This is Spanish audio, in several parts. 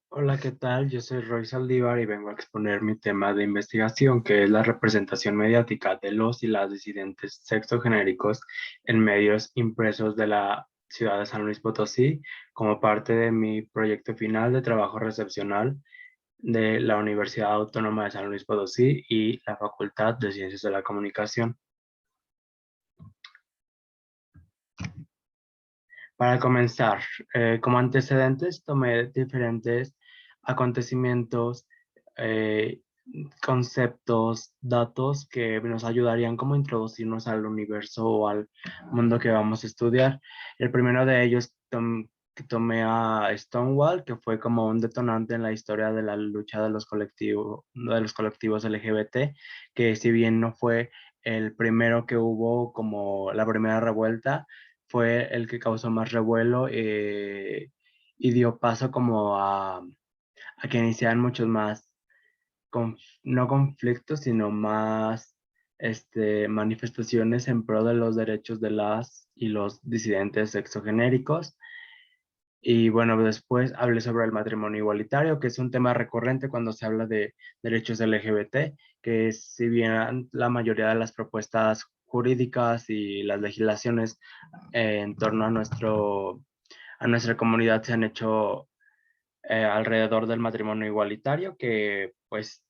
Hola, ¿qué tal? Yo soy Roy Saldívar y vengo a exponer mi tema de investigación, que es la representación mediática de los y las disidentes sexogenéricos en medios impresos de la ciudad de San Luis Potosí, como parte de mi proyecto final de trabajo recepcional de la Universidad Autónoma de San Luis Potosí y la Facultad de Ciencias de la Comunicación. Para comenzar, como antecedentes, tomé diferentes acontecimientos, eh, conceptos, datos que nos ayudarían como a introducirnos al universo o al mundo que vamos a estudiar. El primero de ellos que tomé a Stonewall, que fue como un detonante en la historia de la lucha de los colectivos LGBT, que si bien no fue el primero que hubo como la primera revuelta, fue el que causó más revuelo y dio paso como a que iniciaran muchos más, no conflictos, sino más manifestaciones en pro de los derechos de las y los disidentes sexogenéricos. Y bueno, después hablé sobre el matrimonio igualitario, que es un tema recurrente cuando se habla de derechos LGBT, que si bien la mayoría de las propuestas jurídicas y las legislaciones en torno a nuestra comunidad se han hecho alrededor del matrimonio igualitario, que pues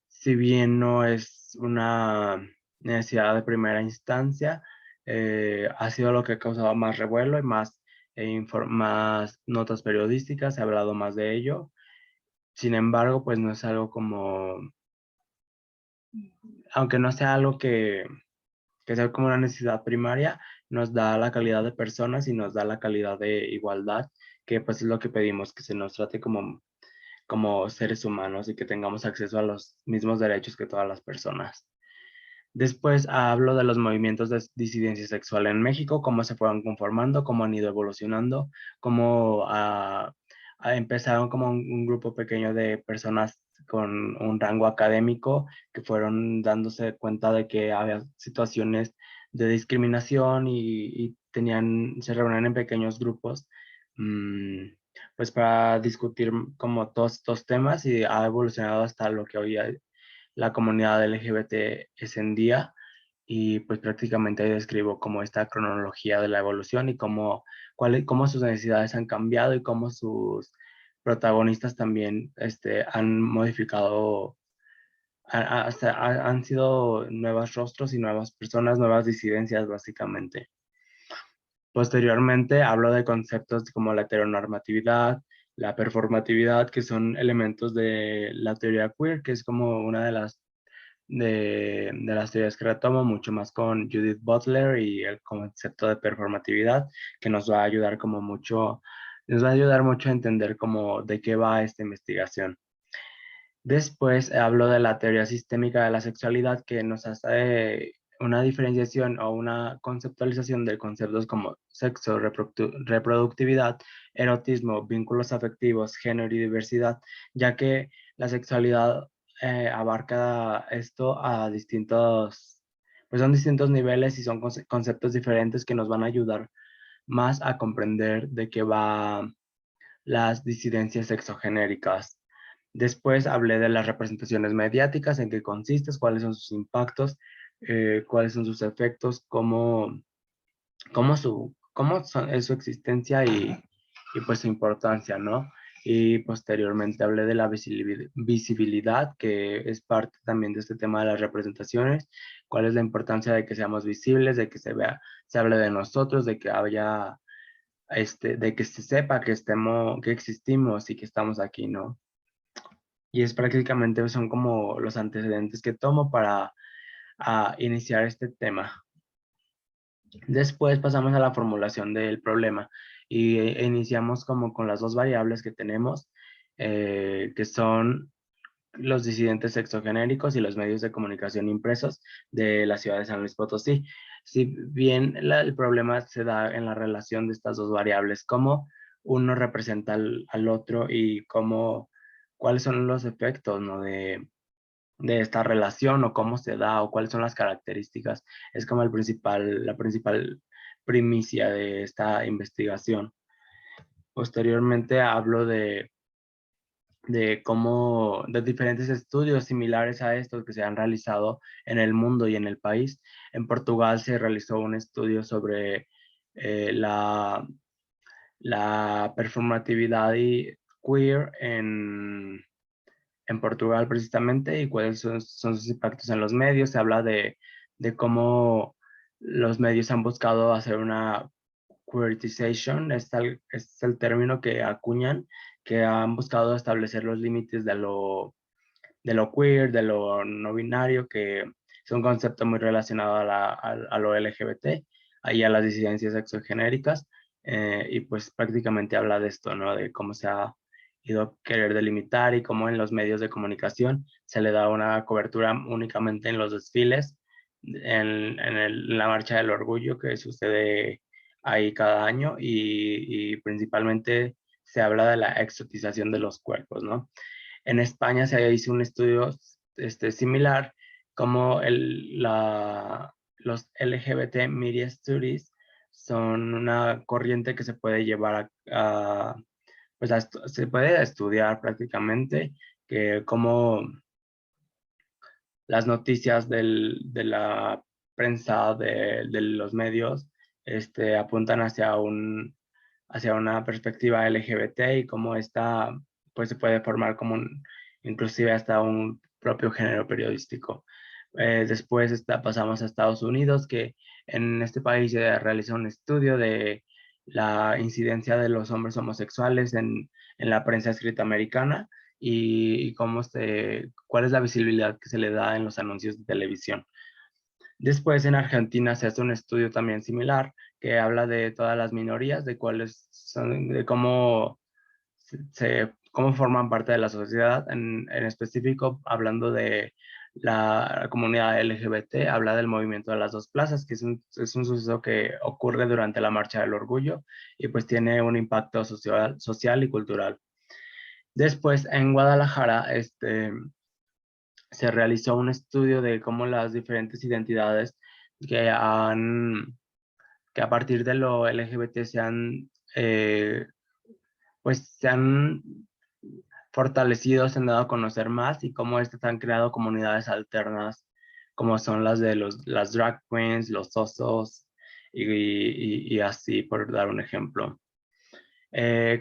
si bien no es una necesidad de primera instancia, ha sido lo que ha causado más revuelo y más notas periodísticas, se ha hablado más de ello. Sin embargo, pues no es algo como, aunque no sea algo que sea como una necesidad primaria, nos da la calidad de personas y nos da la calidad de igualdad, que pues es lo que pedimos, que se nos trate como seres humanos y que tengamos acceso a los mismos derechos que todas las personas. Después hablo de los movimientos de disidencia sexual en México, cómo se fueron conformando, cómo han ido evolucionando, cómo empezaron como un grupo pequeño de personas con un rango académico que fueron dándose cuenta de que había situaciones de discriminación y se reunían en pequeños grupos, mm, pues para discutir como todos estos temas y ha evolucionado hasta lo que hoy la comunidad LGBT es en día y pues prácticamente ahí describo como esta cronología de la evolución y cómo sus necesidades han cambiado y cómo sus protagonistas también han modificado, han sido nuevos rostros y nuevas personas, nuevas disidencias básicamente. Posteriormente hablo de conceptos como la heteronormatividad, la performatividad, que son elementos de la teoría queer, que es como una de las teorías que retomo, mucho más con Judith Butler y el concepto de performatividad, que nos va a ayudar mucho a entender cómo de qué va esta investigación. Después hablo de la teoría sistémica de la sexualidad, que nos hace una diferenciación o una conceptualización de conceptos como sexo, reproductividad, erotismo, vínculos afectivos, género y diversidad, ya que la sexualidad abarca esto a pues son distintos niveles y son conceptos diferentes que nos van a ayudar más a comprender de qué va las disidencias sexogenéricas. Después hablé de las representaciones mediáticas, en qué consisten, cuáles son sus impactos, cuáles son sus efectos, es su existencia y pues su importancia, ¿no? Y posteriormente hablé de la visibilidad, que es parte también de este tema de las representaciones, cuál es la importancia de que seamos visibles, de que se hable de nosotros, de que haya, de que se sepa que existimos y que estamos aquí, ¿no? Y es prácticamente son como los antecedentes que tomo para iniciar este tema. Después pasamos a la formulación del problema y iniciamos como con las dos variables que tenemos, que son los disidentes sexogenéricos y los medios de comunicación impresos de la ciudad de San Luis Potosí. Si bien el problema se da en la relación de estas dos variables, cómo uno representa al otro y cuáles son los efectos, ¿no? de esta relación o cómo se da o cuáles son las características. Es como la principal primicia de esta investigación. Posteriormente hablo de diferentes estudios similares a estos que se han realizado en el mundo y en el país. En Portugal se realizó un estudio sobre la performatividad y queer en Portugal precisamente y cuáles son sus impactos en los medios. Se habla de cómo los medios han buscado hacer una queertization, es el término que acuñan, que han buscado establecer los límites de lo queer, de lo no binario, que es un concepto muy relacionado a lo LGBT, ahí a las disidencias sexogenéricas, y pues prácticamente habla de esto, ¿no? De cómo se ha ido a querer delimitar y cómo en los medios de comunicación se le da una cobertura únicamente en los desfiles, en la Marcha del Orgullo que sucede ahí cada año y principalmente se habla de la exotización de los cuerpos, ¿no? En España se hizo un estudio similar, como los LGBT Media Studies son una corriente que se puede llevar pues se puede estudiar prácticamente, que como las noticias de la prensa, de los medios, apuntan hacia una perspectiva LGBT y cómo esta pues se puede formar como inclusive hasta un propio género periodístico. Después pasamos a Estados Unidos, que en este país se realizó un estudio de la incidencia de los hombres homosexuales en la prensa escrita americana y cuál es la visibilidad que se le da en los anuncios de televisión. Después en Argentina se hace un estudio también similar que habla de todas las minorías, de cuáles son, de cómo cómo forman parte de la sociedad, en específico hablando de la comunidad LGBT, habla del movimiento de las dos plazas, que es un suceso que ocurre durante la Marcha del Orgullo y pues tiene un impacto social y cultural. Después, en Guadalajara, se realizó un estudio de cómo las diferentes identidades que que a partir de lo LGBT eh, se han fortalecido, se han dado a conocer más y cómo estas han creado comunidades alternas, como son las de las drag queens, los osos y así, por dar un ejemplo.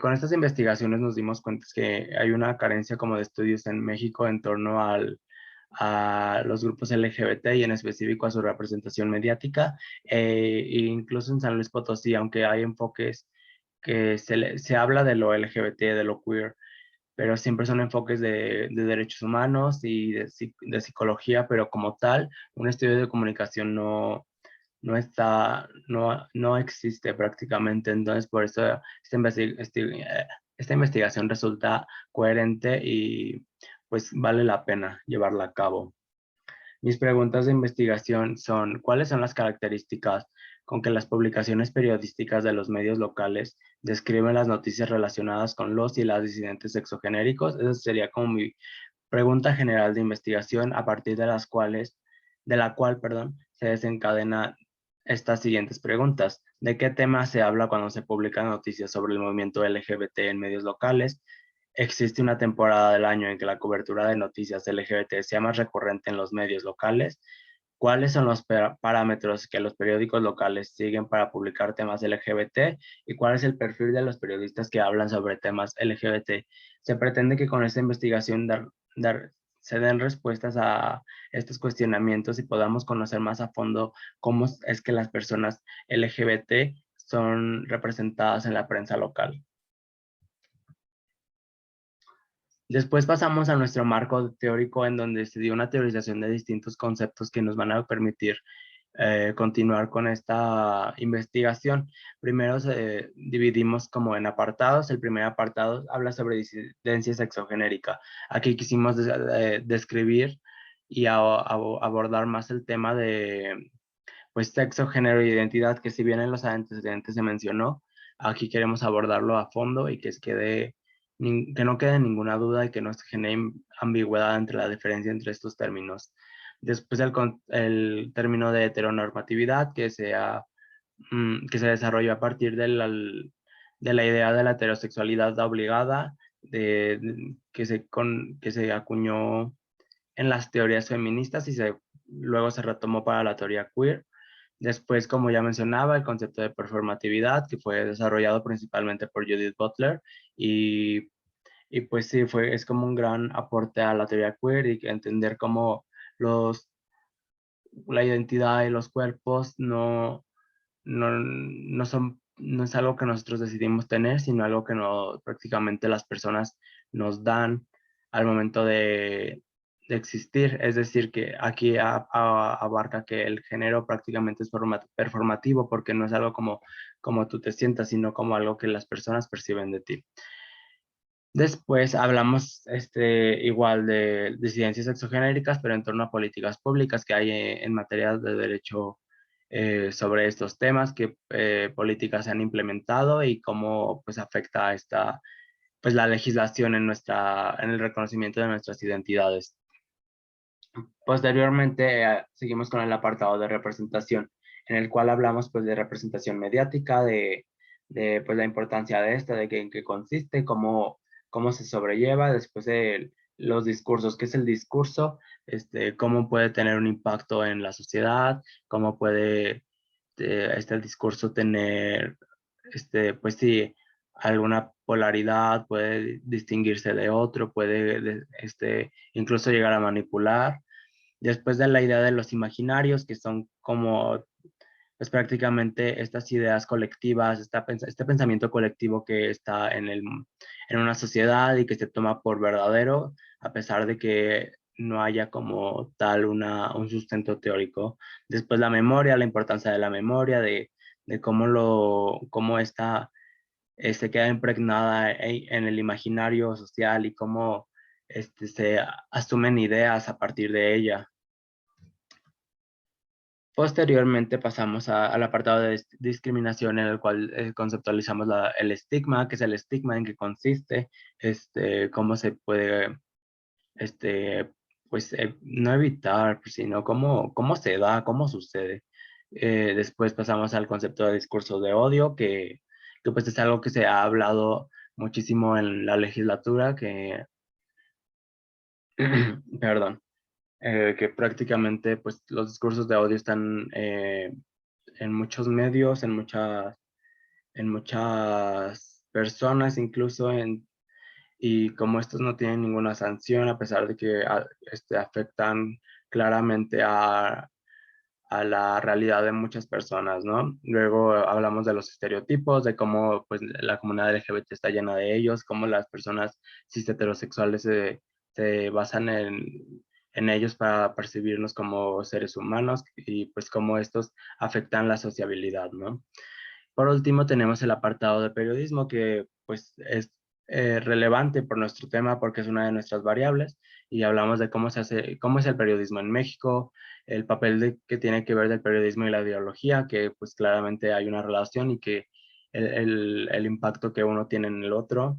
Con estas investigaciones nos dimos cuenta que hay una carencia como de estudios en México en torno a los grupos LGBT y en específico a su representación mediática, e incluso en San Luis Potosí, aunque hay enfoques que se habla de lo LGBT, de lo queer, pero siempre son enfoques de derechos humanos y de psicología, pero como tal, un estudio de comunicación no existe prácticamente. Entonces, por eso esta investigación resulta coherente y pues vale la pena llevarla a cabo. Mis preguntas de investigación son, ¿cuáles son las características con que las publicaciones periodísticas de los medios locales describen las noticias relacionadas con los y las disidentes sexogenéricos? Esa sería como mi pregunta general de investigación a partir de la cual, perdón, se desencadena estas siguientes preguntas. ¿De qué tema se habla cuando se publican noticias sobre el movimiento LGBT en medios locales? ¿Existe una temporada del año en que la cobertura de noticias LGBT sea más recurrente en los medios locales? ¿Cuáles son los parámetros que los periódicos locales siguen para publicar temas LGBT? ¿Y cuál es el perfil de los periodistas que hablan sobre temas LGBT? Se pretende que con esta investigación se den respuestas a estos cuestionamientos y podamos conocer más a fondo cómo es que las personas LGBT son representadas en la prensa local. Después pasamos a nuestro marco teórico en donde se dio una teorización de distintos conceptos que nos van a permitir continuar con esta investigación. Primero dividimos como en apartados. El primer apartado habla sobre disidencia sexogenérica. Aquí quisimos describir y abordar más el tema de pues sexo, género y identidad, que si bien en los antecedentes se mencionó, aquí queremos abordarlo a fondo y que no quede ninguna duda y que no se genere ambigüedad entre la diferencia entre estos términos. Después el término de heteronormatividad que se desarrolló a partir de la idea de la heterosexualidad obligada, que se acuñó en las teorías feministas y luego se retomó para la teoría queer. Después, como ya mencionaba, el concepto de performatividad, que fue desarrollado principalmente por Judith Butler, y, y pues sí, es como un gran aporte a la teoría queer y entender cómo la identidad y los cuerpos no es algo que nosotros decidimos tener, sino algo que prácticamente las personas nos dan al momento de existir. Es decir, que aquí abarca que el género prácticamente es performativo porque no es algo como tú te sientas, sino como algo que las personas perciben de ti. Después hablamos igual de disidencias exogenéricas, pero en torno a políticas públicas que hay en materia de derecho sobre estos temas, qué políticas se han implementado y cómo pues afecta pues la legislación en el reconocimiento de nuestras identidades. Posteriormente seguimos con el apartado de representación, en el cual hablamos pues de representación mediática, de pues la importancia de esta, en qué consiste, cómo se sobrelleva, después de los discursos, qué es el discurso, cómo puede tener un impacto en la sociedad, cómo puede este discurso tener, pues sí, alguna polaridad, puede distinguirse de otro, puede incluso llegar a manipular. Después de la idea de los imaginarios, que son como pues prácticamente estas ideas colectivas, este pensamiento colectivo que está en una sociedad y que se toma por verdadero, a pesar de que no haya como tal un sustento teórico. Después la memoria, la importancia de la memoria, de cómo esta se queda impregnada en el imaginario social y cómo se asumen ideas a partir de ella. Posteriormente pasamos al apartado de discriminación en el cual conceptualizamos el estigma, que es el estigma, en qué consiste, cómo se puede, pues no evitar, sino cómo se da, cómo sucede. Después pasamos al concepto de discurso de odio, que pues es algo que se ha hablado muchísimo en la legislatura, perdón, que prácticamente pues los discursos de odio están en muchos medios, en muchas personas, incluso y como estos no tienen ninguna sanción, a pesar de que afectan claramente a la realidad de muchas personas, ¿no? Luego hablamos de los estereotipos, de cómo pues, la comunidad LGBT está llena de ellos, cómo las personas cis heterosexuales se basan en ellos para percibirnos como seres humanos y pues cómo estos afectan la sociabilidad, ¿no? Por último, tenemos el apartado de periodismo, que pues es relevante por nuestro tema porque es una de nuestras variables y hablamos de cómo es el periodismo en México, el papel que tiene que ver del periodismo y la ideología, que pues claramente hay una relación y que el impacto que uno tiene en el otro.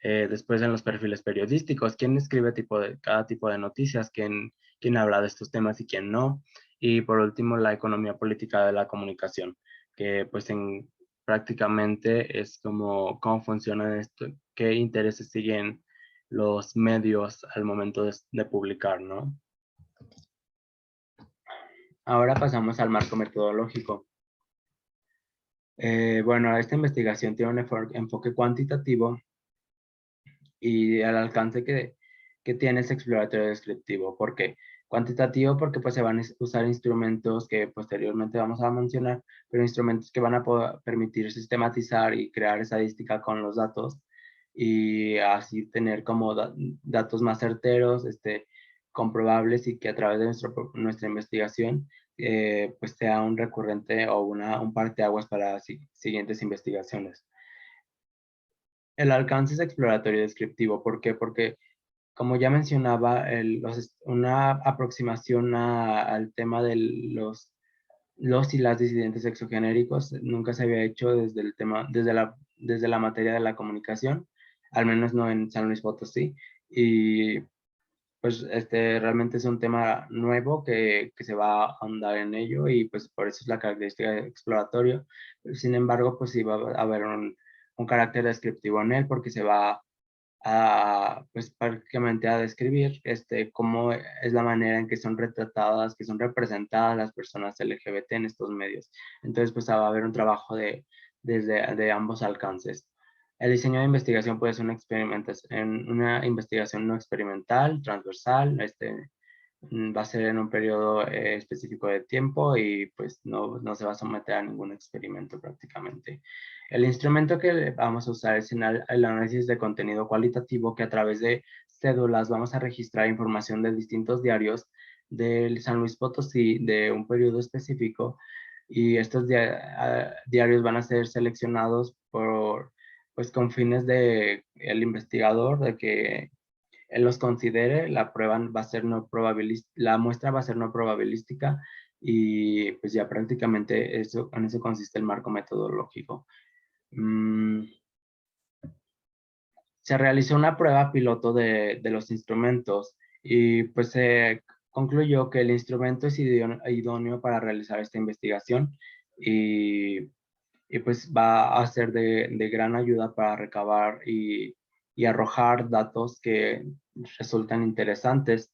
Después en los perfiles periodísticos, quién escribe cada tipo de noticias, quién habla de estos temas y quién no. Y por último, la economía política de la comunicación, que pues prácticamente es cómo funciona esto, qué intereses siguen los medios al momento de publicar, ¿no? Ahora pasamos al marco metodológico. Bueno, esta investigación tiene un enfoque cuantitativo y el alcance que tiene es exploratorio descriptivo. ¿Por qué? Cuantitativo porque pues se van a usar instrumentos que posteriormente vamos a mencionar, pero instrumentos que van a permitir sistematizar y crear estadística con los datos y así tener como datos más certeros, comprobables y que a través de nuestra investigación pues sea un recurrente o un parteaguas para siguientes investigaciones. El alcance es exploratorio y descriptivo. ¿Por qué? Porque, como ya mencionaba, una aproximación al tema de los y las disidentes exogenéricos nunca se había hecho desde la materia de la comunicación, al menos no en San Luis Potosí. Y pues realmente es un tema nuevo que se va a ahondar en ello y pues por eso es la característica de exploratorio. Sin embargo, pues sí va a haber un carácter descriptivo en él porque se va pues prácticamente a describir cómo es la manera en que son retratadas, que son representadas las personas LGBT en estos medios. Entonces, pues va a haber un trabajo de ambos alcances. El diseño de investigación puede ser una investigación no experimental, transversal, va a ser en un periodo específico de tiempo y pues no se va a someter a ningún experimento prácticamente. El instrumento que vamos a usar es el análisis de contenido cualitativo, que a través de cédulas vamos a registrar información de distintos diarios del San Luis Potosí de un periodo específico, y estos diarios van a ser seleccionados pues con fines de el investigador, de que él los considere. La prueba va a ser no probabilística, la muestra va a ser no probabilística, y pues ya prácticamente en eso consiste el marco metodológico. Se realizó una prueba piloto de los instrumentos y pues se concluyó que el instrumento es idóneo para realizar esta investigación, y, y pues va a ser de gran ayuda para recabar y arrojar datos que resultan interesantes.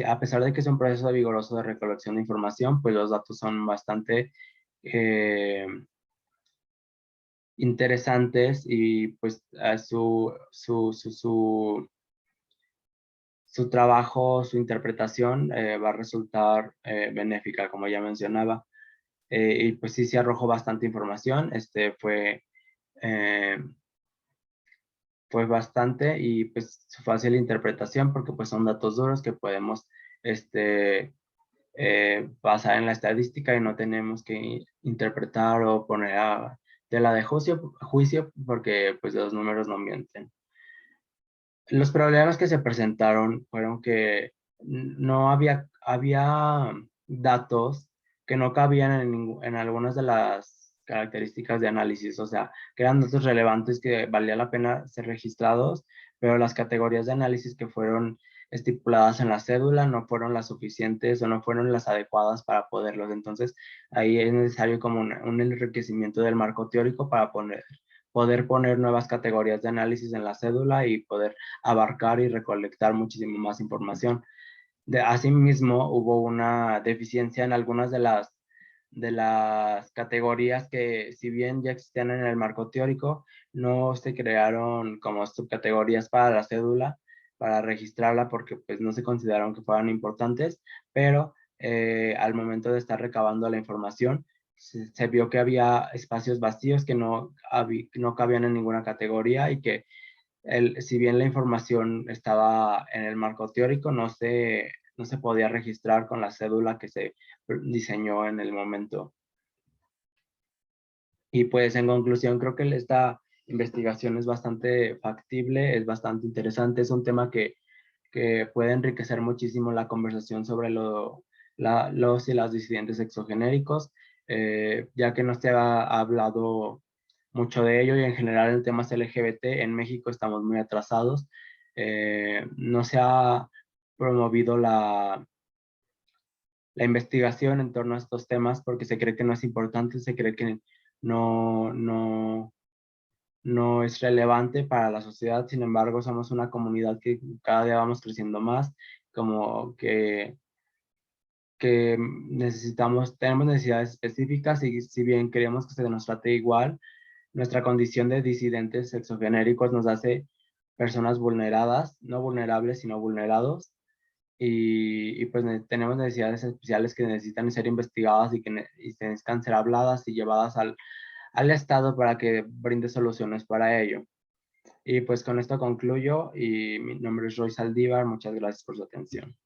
A pesar de que es un proceso vigoroso de recolección de información, pues los datos son bastante interesantes, y pues su trabajo, su interpretación va a resultar benéfica, como ya mencionaba. Y pues sí se arrojó bastante información. Eh, fue bastante, y pues su fácil interpretación, porque pues son datos duros que podemos basar en la estadística, y no tenemos que interpretar o poner a tela de juicio, porque pues los números no mienten. Los problemas que se presentaron fueron que no había datos que no cabían en algunas de las características de análisis, o sea, que eran datos relevantes que valía la pena ser registrados, pero las categorías de análisis que fueron estipuladas en la cédula no fueron las suficientes o no fueron las adecuadas para poderlos. Entonces, ahí es necesario como un enriquecimiento del marco teórico para poder poner nuevas categorías de análisis en la cédula y poder abarcar y recolectar muchísimo más información. Asimismo, hubo una deficiencia en algunas de las categorías que, si bien ya existían en el marco teórico, no se crearon como subcategorías para la cédula, para registrarla, porque pues no se consideraron que fueran importantes, pero al momento de estar recabando la información, se vio que había espacios vacíos que no cabían en ninguna categoría, y que si bien la información estaba en el marco teórico, no se podía registrar con la cédula que se diseñó en el momento. Y pues en conclusión, creo que esta investigación es bastante factible, es bastante interesante, es un tema que puede enriquecer muchísimo la conversación sobre los y las disidentes exogenéricos, ya que no se ha hablado mucho de ello, y en general en temas LGBT en México estamos muy atrasados. No se ha promovido la investigación en torno a estos temas, porque se cree que no es importante, se cree que no, no, no es relevante para la sociedad. Sin embargo, somos una comunidad que cada día vamos creciendo más, como que tenemos necesidades específicas, y si bien queremos que se nos trate igual, nuestra condición de disidentes sexogenéricos nos hace personas vulneradas, no vulnerables, sino vulnerados, y pues tenemos necesidades especiales que necesitan ser investigadas, y que necesitan ser habladas y llevadas al Estado para que brinde soluciones para ello. Y pues con esto concluyo, y mi nombre es Roy Saldívar. Muchas gracias por su atención.